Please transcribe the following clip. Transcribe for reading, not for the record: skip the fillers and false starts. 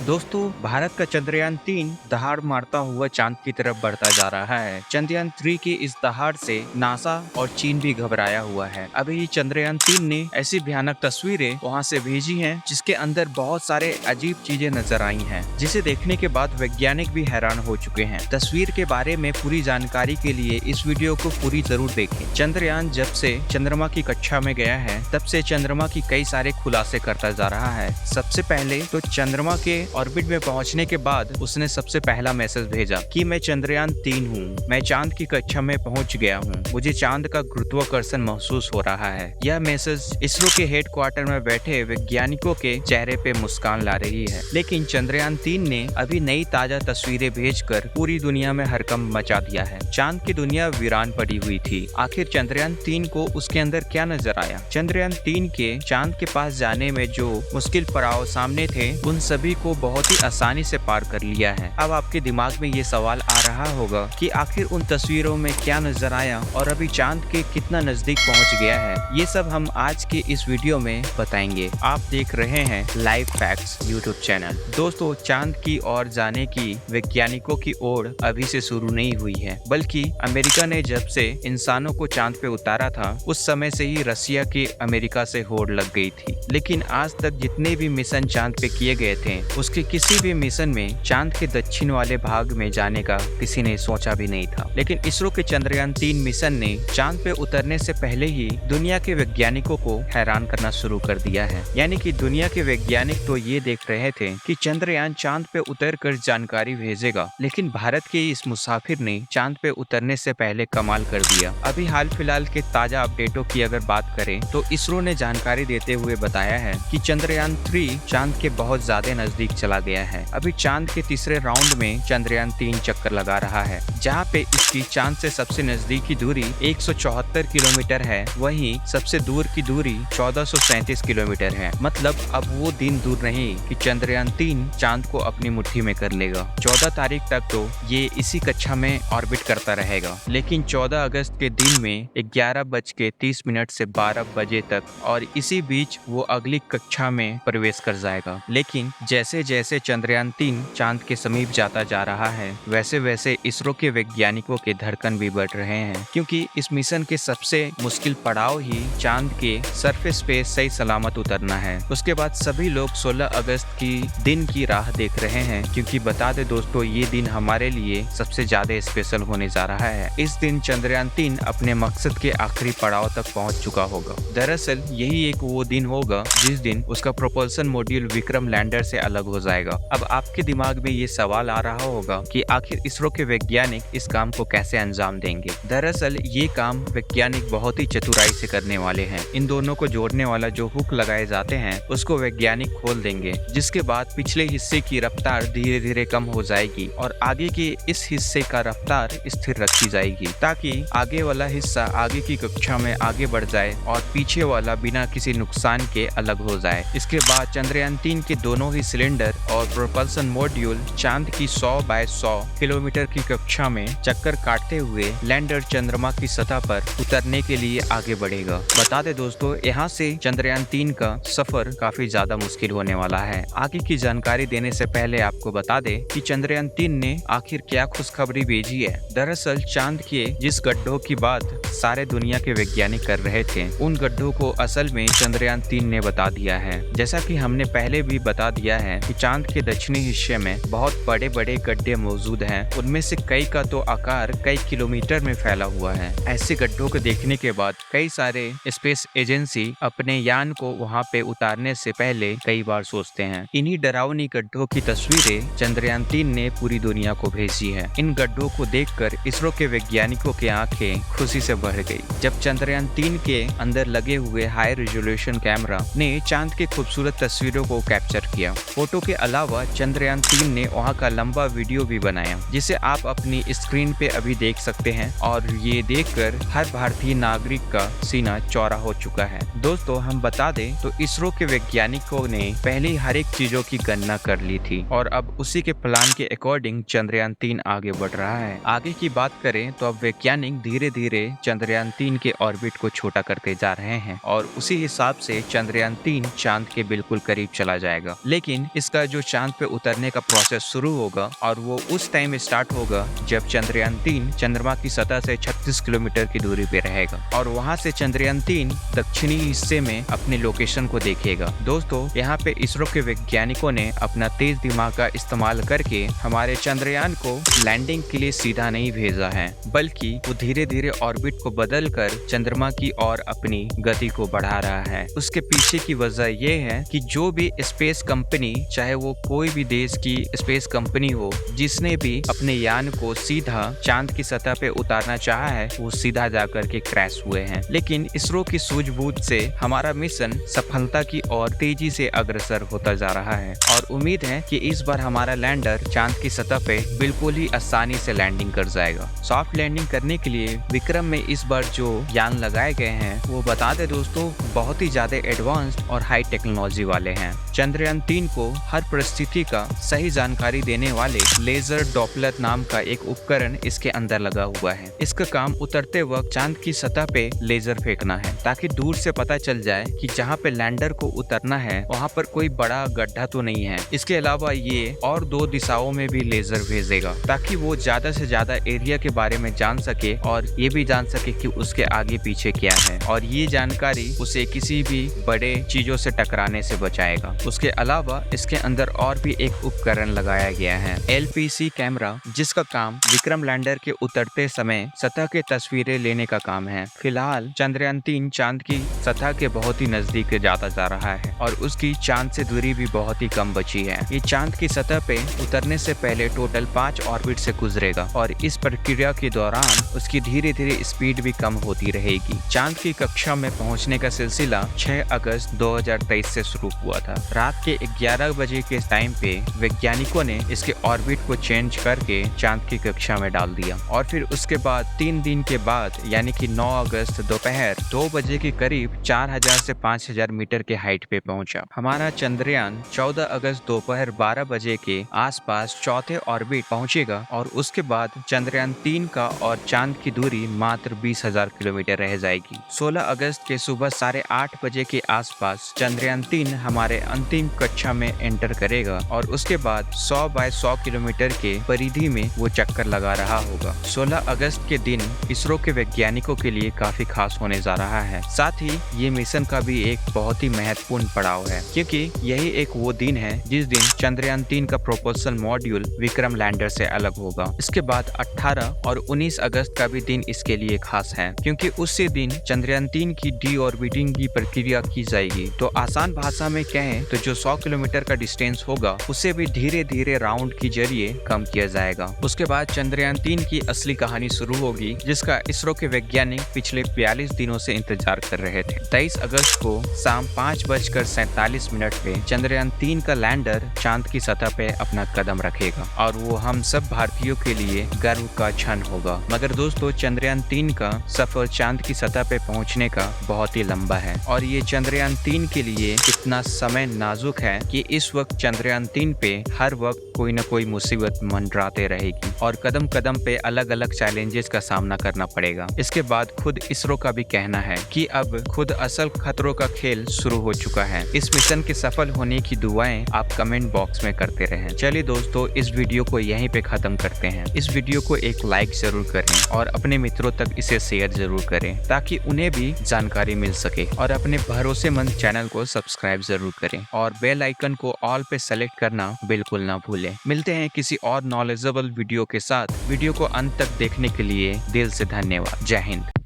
दोस्तों, भारत का चंद्रयान-3 दहाड़ मारता हुआ चांद की तरफ बढ़ता जा रहा है। चंद्रयान-3 की इस दहाड़ से नासा और चीन भी घबराया हुआ है। अभी चंद्रयान-3 ने ऐसी भयानक तस्वीरें वहां से भेजी हैं, जिसके अंदर बहुत सारे अजीब चीजें नजर आई हैं, जिसे देखने के बाद वैज्ञानिक भी हैरान हो चुके हैं। तस्वीर के बारे में पूरी जानकारी के लिए इस वीडियो को पूरी जरूर देखें। चंद्रयान जब से चंद्रमा की कक्षा में गया है, तब से चंद्रमा की कई सारे खुलासे करता जा रहा है। सबसे पहले तो चंद्रमा के ऑर्बिट में पहुंचने के बाद उसने सबसे पहला मैसेज भेजा कि मैं चंद्रयान-3 हूँ, मैं चांद की कक्षा में पहुंच गया हूँ, मुझे चांद का गुरुत्वाकर्षण महसूस हो रहा है। यह मैसेज इसरो के हेडक्वार्टर में बैठे वैज्ञानिकों के चेहरे पे मुस्कान ला रही है। लेकिन चंद्रयान-3 ने अभी नई ताजा तस्वीरें भेजकर पूरी दुनिया में हड़कंप मचा दिया है। चांद की दुनिया वीरान पड़ी हुई थी। आखिर चंद्रयान-3 को उसके अंदर क्या नजर आया? चंद्रयान-3 के चांद के पास जाने में जो मुश्किल पड़ाव सामने थे, उन सभी को बहुत ही आसानी से पार कर लिया है। अब आपके दिमाग में ये सवाल आ रहा होगा कि आखिर उन तस्वीरों में क्या नजर आया और अभी चांद के कितना नजदीक पहुंच गया है। ये सब हम आज के इस वीडियो में बताएंगे। आप देख रहे हैं लाइव फैक्ट्स यूट्यूब चैनल। दोस्तों, चांद की ओर जाने की वैज्ञानिकों की ओर अभी से शुरू नहीं हुई है, बल्कि अमेरिका ने जब से इंसानों को चांद पे उतारा था, उस समय से ही रसिया की अमेरिका से होड़ लग गई थी। लेकिन आज तक जितने भी मिशन चांद पे किए गए थे, उसके किसी भी मिशन में चांद के दक्षिण वाले भाग में जाने का किसी ने सोचा भी नहीं था। लेकिन इसरो के चंद्रयान-3 मिशन ने चांद पे उतरने से पहले ही दुनिया के वैज्ञानिकों को हैरान करना शुरू कर दिया है। यानी कि दुनिया के वैज्ञानिक तो ये देख रहे थे कि चंद्रयान चांद पे उतरकर जानकारी भेजेगा, लेकिन भारत के इस मुसाफिर ने चांद पे उतरने से पहले कमाल कर दिया। अभी हाल फिलहाल के ताजा अपडेटों की अगर बात करें तो इसरो ने जानकारी देते हुए बताया है कि चंद्रयान-3 चांद के बहुत ज्यादा नजदीक चला गया है। अभी चांद के तीसरे राउंड में चंद्रयान-3 चक्कर लगा रहा है, जहां पे इसकी चांद से सबसे नजदीकी दूरी 174 किलोमीटर है, वहीं सबसे दूर की दूरी 1437 किलोमीटर है। मतलब अब वो दिन दूर नहीं कि चंद्रयान-3 चांद को अपनी मुट्ठी में कर लेगा। 14 तारीख तक तो ये इसी कक्षा में ऑर्बिट करता रहेगा, लेकिन 14 अगस्त के दिन में 11:30 से 12 बजे तक और इसी बीच वो अगली कक्षा में प्रवेश कर जाएगा। लेकिन जैसे जैसे चंद्रयान-3 चांद के समीप जाता जा रहा है, वैसे वैसे इसरो के वैज्ञानिकों के धड़कन भी बढ़ रहे हैं, क्योंकि इस मिशन के सबसे मुश्किल पड़ाव ही चांद के सरफेस पे सही सलामत उतरना है। उसके बाद सभी लोग 16 अगस्त की दिन की राह देख रहे हैं, क्योंकि बता दे दोस्तों, ये दिन हमारे लिए सबसे ज्यादा स्पेशल होने जा रहा है। इस दिन चंद्रयान-3 अपने मकसद के आखिरी पड़ाव तक पहुंच चुका होगा। दरअसल यही एक वो दिन होगा जिस दिन उसका प्रोपल्सन मॉड्यूल विक्रम लैंडर से अलग हो जाएगा। अब आपके दिमाग में ये सवाल आ रहा होगा कि आखिर इसरो के वैज्ञानिक इस काम को कैसे अंजाम देंगे। दरअसल ये काम वैज्ञानिक बहुत ही चतुराई से करने वाले हैं। इन दोनों को जोड़ने वाला जो हुक लगाए जाते हैं, उसको वैज्ञानिक खोल देंगे, जिसके बाद पिछले हिस्से की रफ्तार धीरे धीरे कम हो जाएगी और आगे के इस हिस्से का रफ्तार स्थिर रखी जाएगी, ताकि आगे वाला हिस्सा आगे की कक्षा में आगे बढ़ जाए और पीछे वाला बिना किसी नुकसान के अलग हो जाए। इसके बाद चंद्रयान-3 के दोनों ही सिलेंडर और प्रोपल्सन मॉड्यूल चांद की 100 बाय 100 किलोमीटर की कक्षा में चक्कर काटते हुए लैंडर चंद्रमा की सतह पर उतरने के लिए आगे बढ़ेगा। बता दे दोस्तों, यहाँ से चंद्रयान-3 का सफर काफी ज्यादा मुश्किल होने वाला है। आगे की जानकारी देने से पहले आपको बता दे कि चंद्रयान-3 ने आखिर क्या खुशखबरी भेजी है। दरअसल चांद के जिस गड्ढों की बात सारे दुनिया के वैज्ञानिक कर रहे थे, उन गड्ढों को असल में चंद्रयान-3 ने बता दिया है। जैसा कि हमने पहले भी बता दिया है कि चांद के दक्षिणी हिस्से में बहुत बड़े बड़े गड्ढे मौजूद हैं। उनमें से कई का तो आकार कई किलोमीटर में फैला हुआ है। ऐसे गड्ढों को देखने के बाद कई सारे स्पेस एजेंसी अपने यान को वहां पे उतारने से पहले कई बार सोचते हैं। इन्हीं डरावनी गड्ढों की तस्वीरें चंद्रयान-3 ने पूरी दुनिया को भेजी है। इन गड्ढों को देखकर इसरो के वैज्ञानिकों की आंखें खुशी से भर गई, जब चंद्रयान-3 के अंदर लगे हुए हाई रेजोल्यूशन कैमरा ने चांद के खूबसूरत तस्वीरों को कैप्चर किया। फोटो के अलावा चंद्रयान-3 ने वहां का लंबा वीडियो भी बनाया, जिसे आप अपनी स्क्रीन पे अभी देख सकते हैं, और ये देखकर हर भारतीय नागरिक का सीना चौड़ा हो चुका है। दोस्तों, हम बता दें तो इसरो के वैज्ञानिकों ने पहले हर एक चीजों की गणना कर ली थी और अब उसी के प्लान के अकॉर्डिंग चंद्रयान-3 आगे बढ़ रहा है। आगे की बात करें तो अब वैज्ञानिक धीरे धीरे चंद्रयान-3 के ऑर्बिट को छोटा करते जा रहे हैं और उसी हिसाब से चंद्रयान-3 चांद के बिल्कुल करीब चला जाएगा। लेकिन इस उसका जो चांद पे उतरने का प्रोसेस शुरू होगा और वो उस टाइम स्टार्ट होगा जब चंद्रयान 3 चंद्रमा की सतह से 36 किलोमीटर की दूरी पे रहेगा और वहाँ से चंद्रयान 3 दक्षिणी हिस्से में अपने लोकेशन को देखेगा। दोस्तों, यहाँ पे इसरो के वैज्ञानिकों ने अपना तेज दिमाग का इस्तेमाल करके हमारे चंद्रयान को लैंडिंग के लिए सीधा नहीं भेजा है, बल्कि वो धीरे धीरे ऑर्बिट को बदलकर चंद्रमा की ओर अपनी गति को बढ़ा रहा है। उसके पीछे की वजह ये है कि जो भी स्पेस कंपनी, चाहे वो कोई भी देश की स्पेस कंपनी हो, जिसने भी अपने यान को सीधा चांद की सतह पे उतारना चाहा है, वो सीधा जाकर के क्रैश हुए हैं। लेकिन इसरो की सूझबूझ से हमारा मिशन सफलता की ओर तेजी से अग्रसर होता जा रहा है और उम्मीद है कि इस बार हमारा लैंडर चांद की सतह पे बिल्कुल ही आसानी से लैंडिंग कर जाएगा। सॉफ्ट लैंडिंग करने के लिए विक्रम में इस बार जो यान लगाए गए हैं वो बता दे दोस्तों, बहुत ही ज्यादा एडवांस्ड और हाई टेक्नोलॉजी वाले हैं। चंद्रयान 3 को हर परिस्थिति का सही जानकारी देने वाले लेजर डॉपलर नाम का एक उपकरण इसके अंदर लगा हुआ है। इसका काम उतरते वक्त चांद की सतह पे लेजर फेंकना है ताकि दूर से पता चल जाए कि जहाँ पे लैंडर को उतरना है वहाँ पर कोई बड़ा गड्ढा तो नहीं है। इसके अलावा ये और 2 दिशाओं में भी लेजर भेजेगा ताकि वो ज्यादा से ज्यादा एरिया के बारे में जान सके और ये भी जान सके कि उसके आगे पीछे क्या है, और ये जानकारी उसे किसी भी बड़े चीजों से टकराने से बचाएगा। उसके अलावा इसके अंदर और भी एक उपकरण लगाया गया है, LPC कैमरा, जिसका काम विक्रम लैंडर के उतरते समय सतह के तस्वीरें लेने का काम है। फिलहाल चंद्रयान 3 चांद की सतह के बहुत ही नजदीक जाता जा रहा है और उसकी चांद से दूरी भी बहुत ही कम बची है। ये चांद की सतह पे उतरने से पहले टोटल 5 ऑर्बिट से गुजरेगा और इस प्रक्रिया के दौरान उसकी धीरे धीरे स्पीड भी कम होती रहेगी। चांद की कक्षा में पहुंचने का सिलसिला 6 अगस्त 2023 से शुरू हुआ था। रात के 11 बजे के टाइम पे वैज्ञानिकों ने इसके ऑर्बिट को चेंज करके चांद की कक्षा में डाल दिया और फिर उसके बाद 3 दिन के बाद यानी कि 9 अगस्त दोपहर 2 बजे के करीब 4000 से 5000 मीटर के हाइट पे पहुंचा। हमारा चंद्रयान 14 अगस्त दोपहर 12 बजे के आसपास चौथे ऑर्बिट पहुंचेगा और उसके बाद चंद्रयान 3 का और चांद की दूरी मात्र 20,000 किलोमीटर रह जाएगी। 16 अगस्त के सुबह 8:30 बजे के आसपास चंद्रयान 3 हमारे अंतिम कक्षा में एंटर करेगा और उसके बाद 100 बाय 100 किलोमीटर के परिधि में वो चक्कर लगा रहा होगा। 16 अगस्त के दिन इसरो के वैज्ञानिकों के लिए काफी खास होने जा रहा है। साथ ही ये मिशन का भी एक बहुत ही महत्वपूर्ण पड़ाव है, क्योंकि यही एक वो दिन है जिस दिन चंद्रयान 3 का प्रोपल्शन मॉड्यूल विक्रम लैंडर से अलग होगा। इसके बाद 18 और 19 अगस्त का भी दिन इसके लिए खास है, क्योंकि उसी दिन चंद्रयान 3 की डीऑर्बिटिंग की प्रक्रिया की जाएगी। तो आसान भाषा में कहें तो जो 100 किलोमीटर का डिस्टेंस होगा उसे भी धीरे धीरे राउंड के जरिए कम किया जाएगा। उसके बाद चंद्रयान 3 की असली कहानी शुरू होगी, जिसका इसरो के वैज्ञानिक पिछले 42 दिनों से इंतजार कर रहे थे। 23 अगस्त को शाम 5:47 पे चंद्रयान 3 का लैंडर चांद की सतह पे अपना कदम रखेगा और वो हम सब भारतीयों के लिए गर्व का क्षण होगा। मगर दोस्तों, चंद्रयान 3 का सफर चांद की सतह पे पहुंचने का बहुत ही लंबा है और ये चंद्रयान 3 के लिए इतना समय नाजुक है कि इस वक्त चंद्रयान 3 पे हर वक्त कोई न कोई मुसीबत मंडराते रहेगी और कदम कदम पे अलग अलग चैलेंजेस का सामना करना पड़ेगा। इसके बाद खुद इसरो का भी कहना है कि अब खुद असल खतरों का खेल शुरू हो चुका है। इस मिशन के सफल होने की दुआएं आप कमेंट बॉक्स में करते रहें। चलिए दोस्तों, इस वीडियो को यहीं पे खत्म करते हैं। इस वीडियो को एक लाइक जरूर करें और अपने मित्रों तक इसे शेयर जरूर करें ताकि उन्हें भी जानकारी मिल सके, और अपने भरोसेमंद चैनल को सब्सक्राइब जरूर करें और बेल आइकन को ऑल पे सेलेक्ट करना बिल्कुल ना भूलें। मिलते हैं किसी और नॉलेजेबल वीडियो के साथ। वीडियो को अंत तक देखने के लिए दिल से धन्यवाद। जय हिंद।